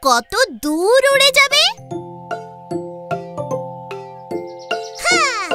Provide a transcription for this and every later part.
কত দূর উড়ে যাবে। হ্যাঁ,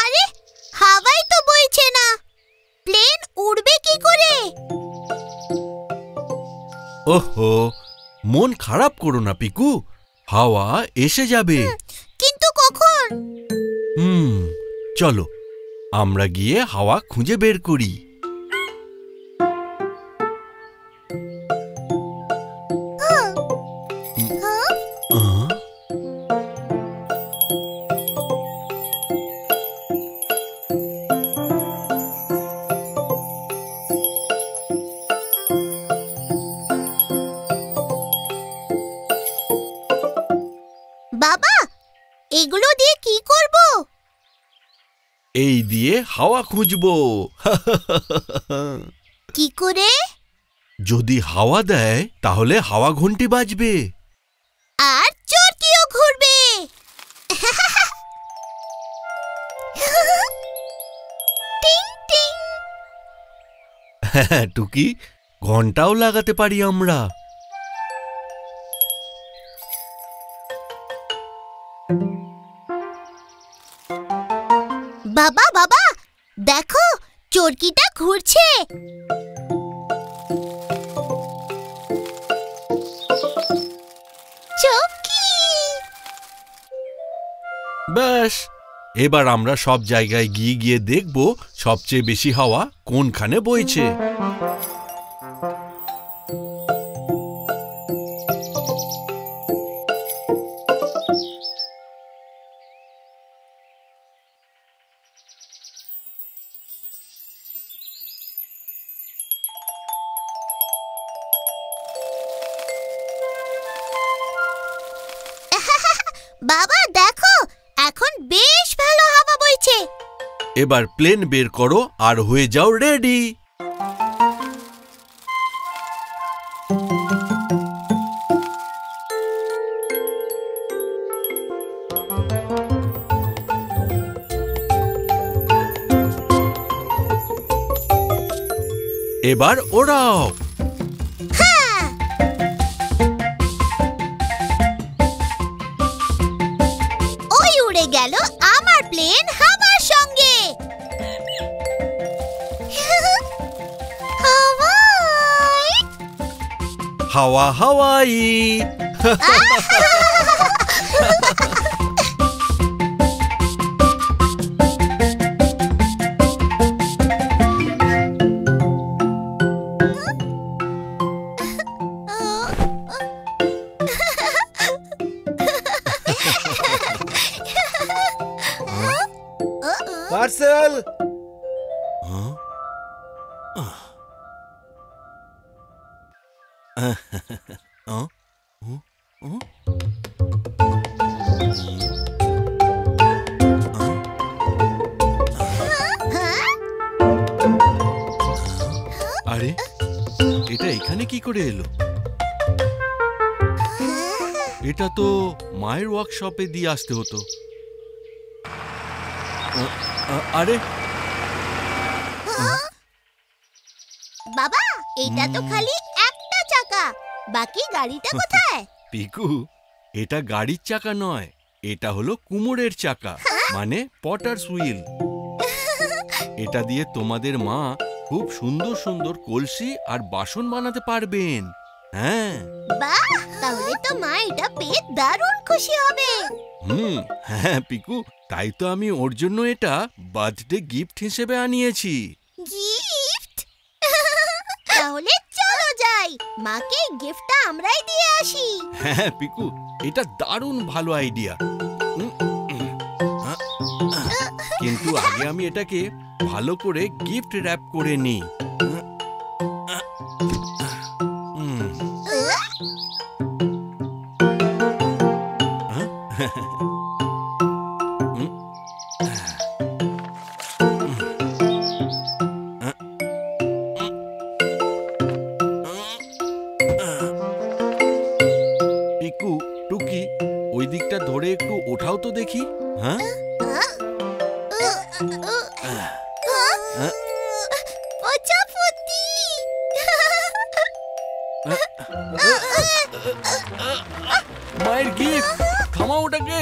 আরে হাওয়াই তো বইছে না, প্লেন উড়বে কি করে? ওহো, মন খারাপ করো না পিকু, হাওয়া এসে যাবে। কিন্তু কখন? চলো আমরা গিয়ে হাওয়া খুঁজে বের করি। বাবা, এগুলো দিয়ে কি করব? এই দিয়ে হাওয়া খুঁজবো। কি করে? যদি হাওয়া দেয় তাহলে হাওয়া ঘন্টি বাজবে। আর চরকিও ঘুরবে। টিং টিং। টুকি, ঘন্টাও লাগাতে পারি আমরা। বাবা বাবা, দেখো চরকিটা ঘুরছে। চরকি। ব্যাস, এবার আমরা সব জায়গায় গিয়ে গিয়ে দেখব সবচেয়ে বেশি হাওয়া কোনখানে বইছে। বাবা দেখো, এখন বেশ ভালো হাওয়া বইছে। এবার প্লেন বের করো আর হয়ে যাও রেডি। এবার ওড়াও। ওই উড়ে গেল আমার প্লেন হাওয়ার সঙ্গে। হাওয়াই হাওয়া হাওয়াই। মার্সেল, আরে, এটা এখানে কি করে এলো? এটা তো মায়ের ওয়ার্কশপে দিয়ে আসতে হতো। আরে বাবা, এটা তো খালি একটা চাকা, বাকি গাড়িটা কোথায়? পিকু, এটা গাড়ির চাকা নয়, এটা হলো কুমোরের চাকা, মানে পটারস হুইল। এটা দিয়ে তোমাদের মা খুব সুন্দর সুন্দর কলসি আর বাসন বানাতে পারবেন। হ্যাঁ। বাহ, তাহলে তো মা এটা পেয়ে দারুণ খুশি হবে। হ্যাঁ পিকু, তাই তো আমি ওর জন্য এটা বার্থডে গিফট হিসেবে আনিয়েছি। গিফট? তাহলে চলো যাই, মাকে গিফটটা আমরাই দিয়ে আসি। হ্যাঁ পিকু, এটা দারুণ ভালো আইডিয়া। কিন্তু আগে আমি এটাকে ভালো করে গিফট র্যাপ করে নিই। পিকু, টুকি, ওই দিকটা ধরে একটু ওঠাও তো দেখি। হ্যাঁ, প্রজাপতি। মায়ের গিফট, থামাও ওটাকে।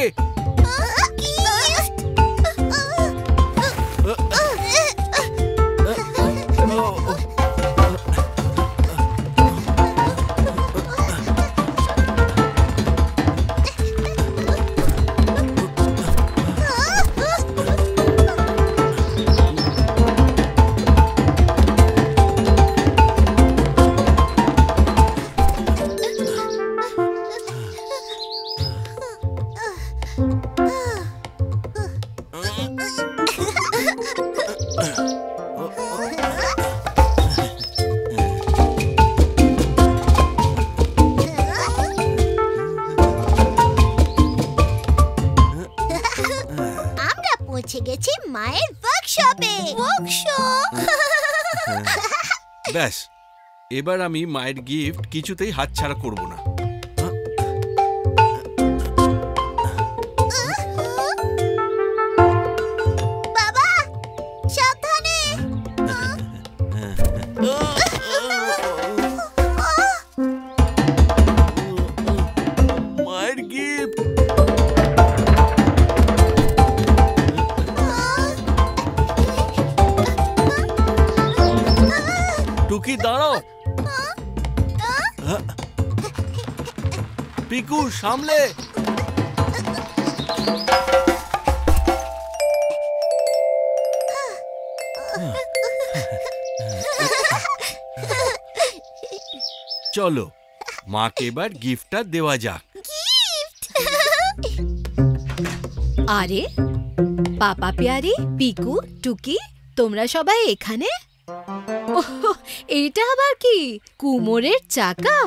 পৌঁছে গেছি মায়ের ওয়ার্কশপে। ওয়ার্কশপ। ব্যাস, এবার আমি মায়ের গিফট কিছুতেই হাতছাড়া করব না। বাবা, সাবধানে। মায়ের গিফট। টুকি দাঁড়াও। পিকু সামলে। চলো, মাকে এবার গিফটটা দেওয়া যাক। আরে পাপা প্যারি, পিকু, টুকি, তোমরা সবাই এখানে? ওহ, এইটা আবার কি? কুমোরের চাকা?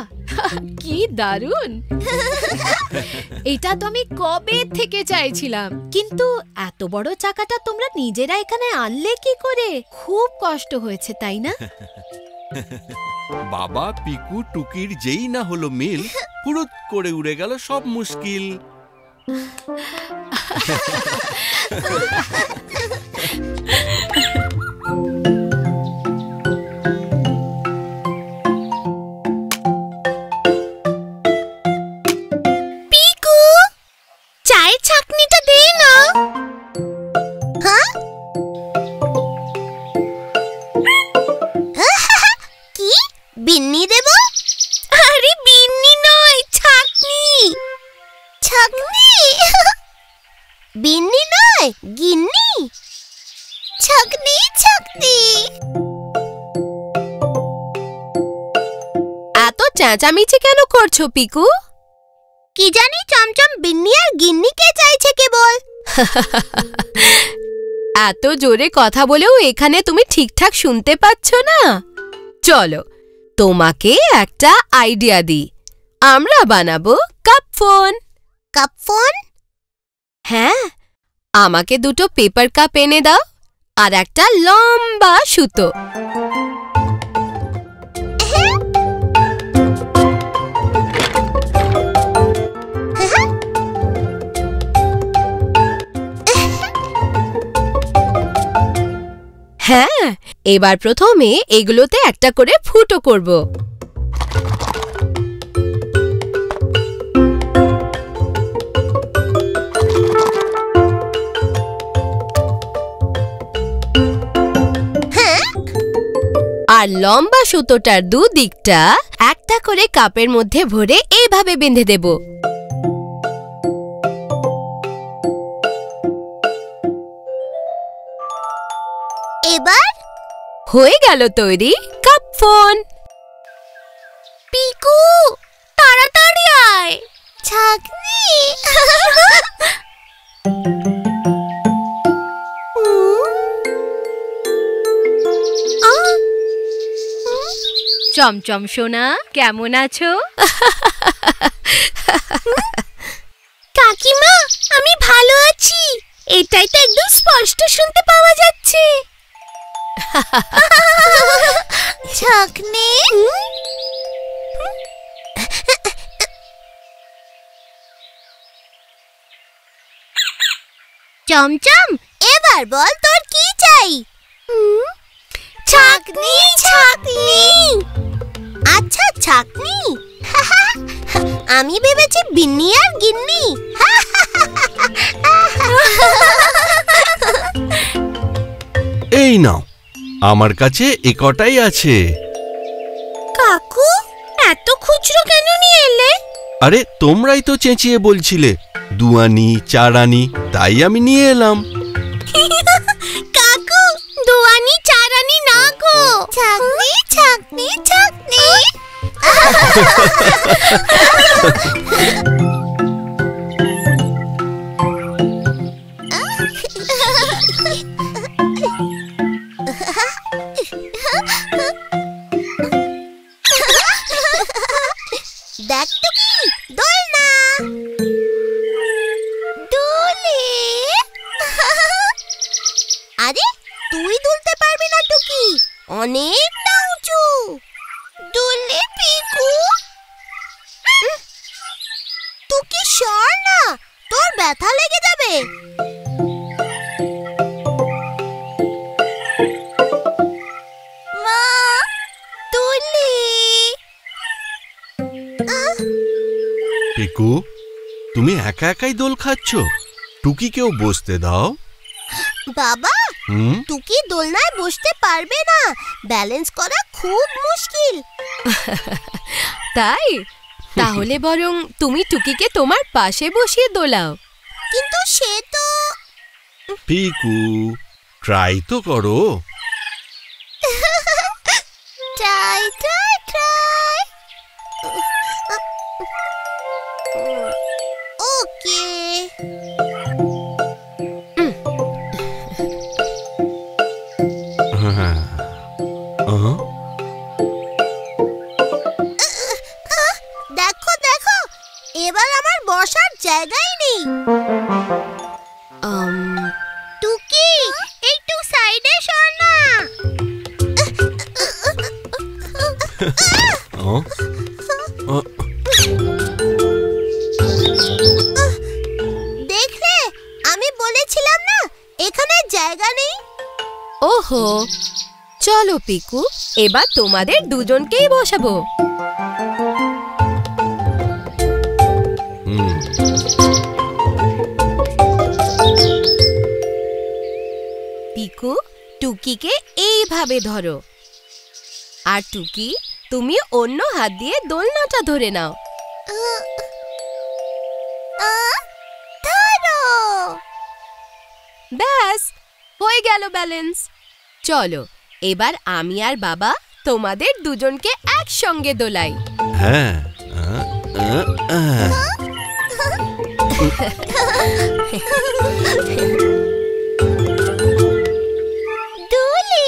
কি দারুণ! এটা তো আমি কবে থেকে চাইছিলাম, কিন্তু এত বড় চাকাটা তোমরা নিজেরা এখানে আনলে কি করে? খুব কষ্ট হয়েছে, তাই না? বাবা পিকু টুকির যেই না হলো মিল, হুড়ুত করে উড়ে গেল সব মুশকিল। পিকু, চায়ের ছাঁকনিটা দে না। হ্যাঁ? কি? বিন্নি দেব? আরে বিন্নি নয়, ছাঁকনি। ছাঁকনি? বিন্নি নয়, গিন্নি। ছাঁকনি, ছাঁকনি। এত চেঁচামেচি কেন করছো পিকু? কি জানি চমচম বিন্নি আর গিন্নিকে চাইছে কেবল। এত জোরে কথা বলেও এখানে তুমি ঠিকঠাক শুনতে পাচ্ছ না? চলো, তোমাকে একটা আইডিয়া দিই। আমরা বানাবো কাপ ফোন। Cup phone? হ্যাঁ, আমাকে দুটো পেপার কাপ এনে দাও আর একটা লম্বা সুতো। হ্যাঁ, এবার প্রথমে এগুলোতে একটা করে ফুটো করব। আর লম্বা সুতোটার দুদিকটা একটা করে কাপের মধ্যে ভরে এইভাবে বেঁধে দেব। এবার হয়ে গেল তৈরি কাপ ফোন। পিকু, তাড়াতাড়ি আয়। ছাঁকনি। চমচম সোনা, কেমন আছো? কাকিমা, আমি ভালো আছি। এটাই তো একদম স্পষ্ট শুনতে পাওয়া যাচ্ছে। ছাঁকনি। চমচম, এবার বল তোর কি চাই? ছাকনি ছাকনি। আচ্ছা ছাকনি, আমি ভেবেছি বিন্নি আর গিন্নি। এই নাও, আমার কাছে এ কটাই আছে। কাকু, এত খুচরো কেন নিয়ে এলে? আরে তোমরাই তো চেঁচিয়ে বলছিলে 2 আনি 4 আনি, তাই আমি নিয়ে এলাম। কাকু, 2 আনি 4 আনি না গো, ছাকনি ছাকনি ছাকনি। দেখ তো কি দোলনা দোলে। আরে তুই দুলতে পারবি না টুকি, অনেকটা উঁচু। দুললে পিকু। টুকি সর না, তোর ব্যথা লেগে যাবে। মা তুলি। পিকু, তুমি একা একাই দোল খাচ্ছ, টুকিকেও বসতে দাও। বাবা, টুকি দোলনায় বসতে পারবে না, ব্যালেন্স করা খুব মুশকিল। তাই? তাহলে বরং তুমি টুকিকে তোমার পাশে বসিয়ে দোলাও। কিন্তু সে তো। পিকু, ট্রাই তো করো। Try try try. ওকে। দেখো দেখো, এবার আমার বসার জায়গাই নেই। টুকি, একটু সাইডে সর না। দেখলে, আমি বলেছিলাম না এখানে জায়গা নেই। ওহো, চলো পিকু, এবার তোমাদের দুজনকেই বসাবো। পিকু, টুকিকে এইভাবে ধরো, আর টুকি তুমি অন্য হাত দিয়ে দোলনাটা ধরে নাও। ধরো। ব্যাস, হয়ে গেল ব্যালেন্স। চলো, এবার আমি আর বাবা তোমাদের দুজনকে একসঙ্গে দোলাই। হ্যাঁ। দোলে।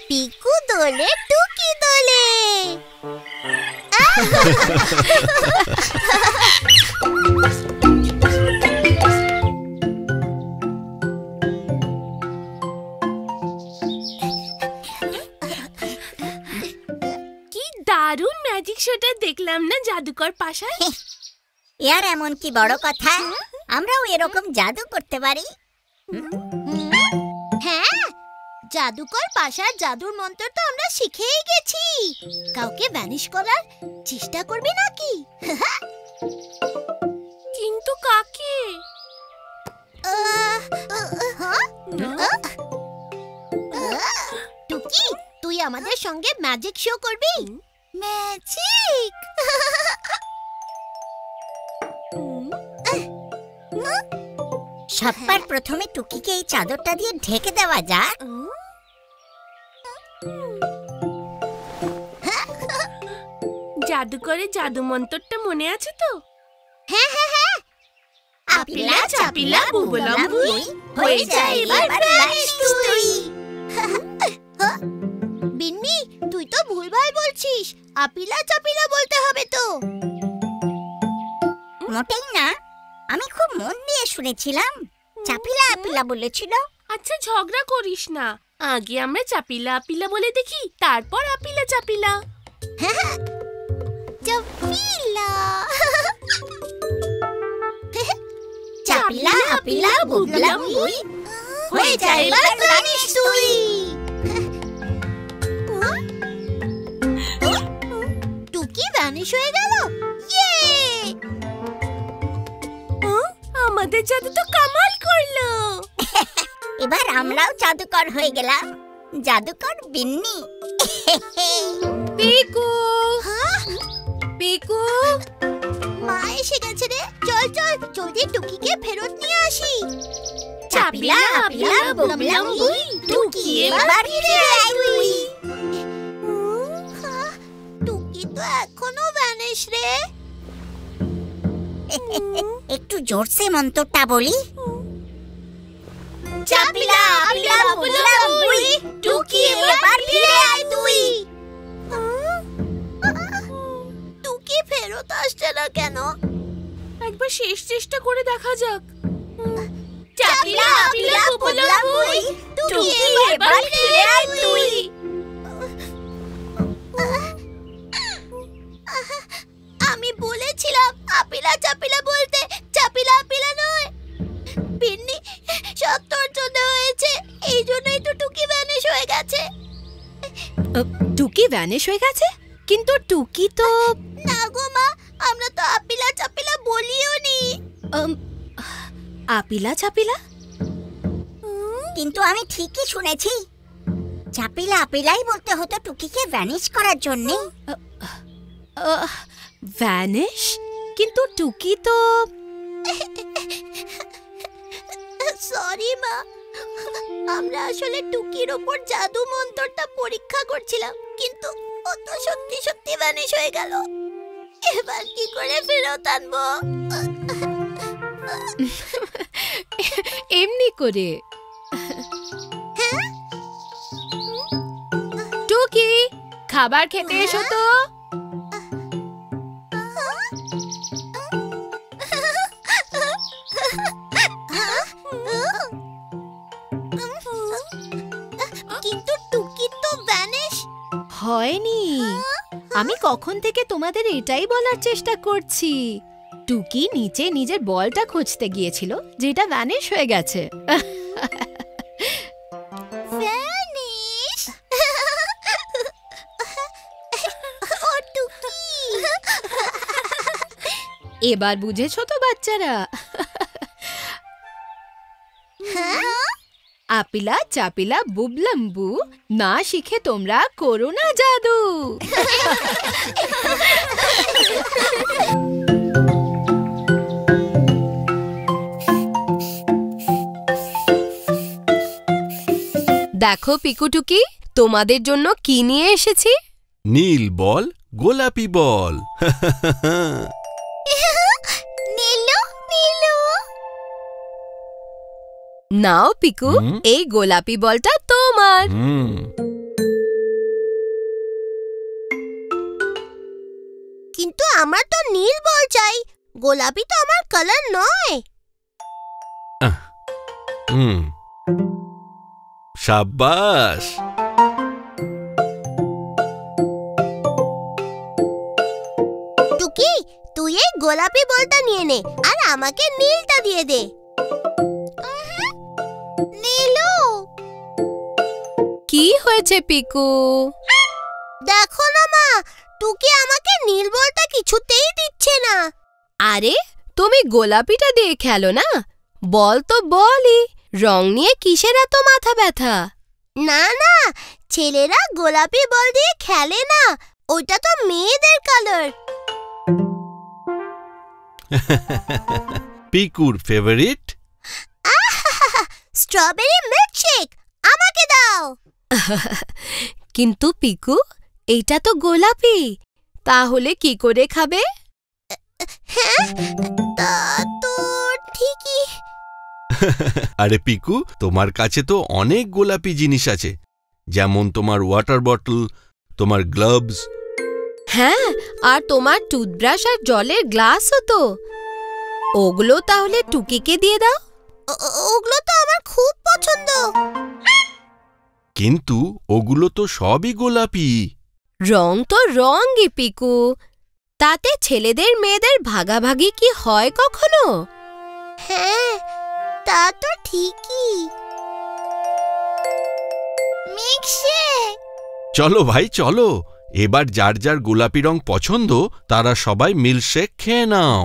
পিকু দোলে, টুকি দোলে। কি দারুণ ম্যাজিক শোটা দেখলাম না জাদুকর পাশায়। এর এমন কি বড় কথা, আমরাও এরকম জাদু করতে পারি। হ্যাঁ, জাদুকর পাশার জাদুর মন্ত্র তো আমরা শিখেই গেছি। কাউকে ভ্যানিশ করার চেষ্টা করবি নাকি? কিন্তু কাকে? টুকি, তুই আমাদের সঙ্গে ম্যাজিক শো করবি? ম্যাজিক? সবার প্রথমে টুকিকে এই চাদরটা দিয়ে ঢেকে দেওয়া যাক। জাদুকরের জাদু মন্ত্রটা মনে আছে তো? হ্যাঁ হ্যাঁ হ্যাঁ। আপিলা চাপিলা বুবুলম বুই, হয়ে যায় এবার ভ্যানিশ তুই। বিন্নি, তুই তো ভুলভাল বলছিস, আপিলা চাপিলা বলতে হবে তো। মোটেই না, আমি খুব মন দিয়ে শুনেছিলাম, চাপিলা আপিলা বলেছিল। আচ্ছা ঝগড়া করিস না, আগে আমরা চাপিলা আপিলা বলে দেখি, তারপর আপিলা চাপিলা। চাপিলা চাপিলা আপিলা বুবুলম বুই, হয়ে যায় এবার ভ্যানিশ তুই। আমরাও জাদুকর হয়ে গেলাম, জাদুকর বিন্নি। পিকু, পিকু, মা এসে গেছে রে, চল চল জলদি টুকিকে ফেরত নিয়ে আসি। চাপিলা আপিলা বুবলাম বুই, টুকি এবার ফিরে আয় তুই। টুকি তো এখনো ভ্যানিশ রে। একটু জোরসে মন্ত্রটা বলি। চাপিলা আপিলা বুবলাম বুই, টুকি এবার ফিরে আয় তুই। টুকি ফেরত আসছে না কেন? একবার শেষ চেষ্টা করে দেখা যাক। চাপিলা আপিলা বুবলাম বুই, টুকি এবার ফিরে আয় তুই। আমি বলেছিলাম আপিলা চাপিলা বলতে, চাপিলা আপিলা নয়। বিন্নি সব তোর জন্য হয়েছে, এই জন্যই তো টুকি ভ্যানিশ হয়ে গেছে। টুকি ভ্যানিশ হয়ে গেছে? কিন্তু টুকি তো না গো মা, আমরা তো আপিলা চাপিলা বলিও নি। আপিলা চাপিলা? কিন্তু আমি ঠিকই শুনেছি, চাপিলা আপিলাই বলতে হতো টুকিকে ভ্যানিশ করার জন্য। ভ্যানিশ? কিন্তু টুকি তো সরি মা, আমরা আসলে টুকির ওপর জাদু মন্ত্রটা পরীক্ষা করছিলাম, কিন্তু ও তো সত্যি সত্যি ভ্যানিশ হয়ে গেল। এবার কি করে ফেরত আনবো? এমনি করে। টুকি, খাবার খেতে এসো তো। কিন্তু টুকি তো ভ্যানিশ হয়নি। আমি কখন থেকে তোমাদের এটাই বলার চেষ্টা করছি। টুকি নিচে নিজের বলটা খুঁজতে গিয়েছিল, যেটা ভ্যানিশ হয়ে গেছে। ভ্যানিশ। ও টুকি। এবার বুঝেছো তো বাচ্চারা? আপিলা চাপিলা বুবলাম্বু না শিখে তোমরা করো না জাদু। দেখো পিকুটুকি, তোমাদের জন্য কি নিয়ে এসেছি। নীল বল, গোলাপি বল। নীলু নীলু। নাও পিকু, এই গোলাপি বলটা তোমার। কিন্তু আমার তো নীল বল চাই, গোলাপি তো আমার কালার নয়। সাবাস। টুকি, তুই এই গোলাপি বলটা নিয়ে নে আর আমাকে নীলটা দিয়ে দে। নীলু। কি হয়েছে পিকু? দেখো না মা, টুকি আমাকে নীল বলটা কিছুতেই দিচ্ছে না। আরে তুমি গোলাপিটা দিয়ে খেলো না। বল তো বলই, রং নিয়ে কিসের এত মাথা ব্যথা? না না, ছেলেরা গোলাপি বল দিয়ে খেলে না, ওইটা তো মেয়েদের কালার। পিকুর ফেভারিট স্ট্রবেরি মিল্কশেক, আমাকে দাও। কিন্তু পিকু, এইটা তো গোলাপি, তাহলে কি করে খাবে? হ্যাঁ, তা তো ঠিকই। আরে পিকু, তোমার কাছে তো অনেক গোলাপি জিনিস আছে, যেমন তোমার ওয়াটার বটল, তোমার গ্লাভস। হ্যাঁ, আর তোমার টুথব্রাশ আর জলের গ্লাসও তো। ওগুলো তাহলে টুকিকে দিয়ে দাও। ওগুলো তো আমার খুব পছন্দ। কিন্তু ওগুলো তো সবই গোলাপি। রং তো রঙই পিকু, তাতে ছেলেদের মেয়েদের ভাগাভাগি কি হয় কখনো? হ্যাঁ, তা তো ঠিকই। মিল্কশেক। চলো ভাই চলো, এবার যার যার গোলাপি রং পছন্দ তারা সবাই মিল্কশেক খেয়ে নাও।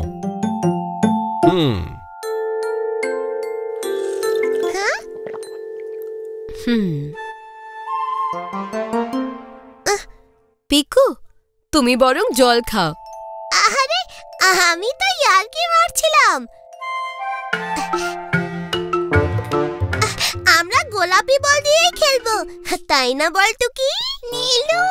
পিকু, তুমি বরং জল খাও। আরে আমি তো ইয়ার্কি মারছিলাম। আমরা গোলাপি বল দিয়েই খেলবো, তাই না বল টুকি? নীলু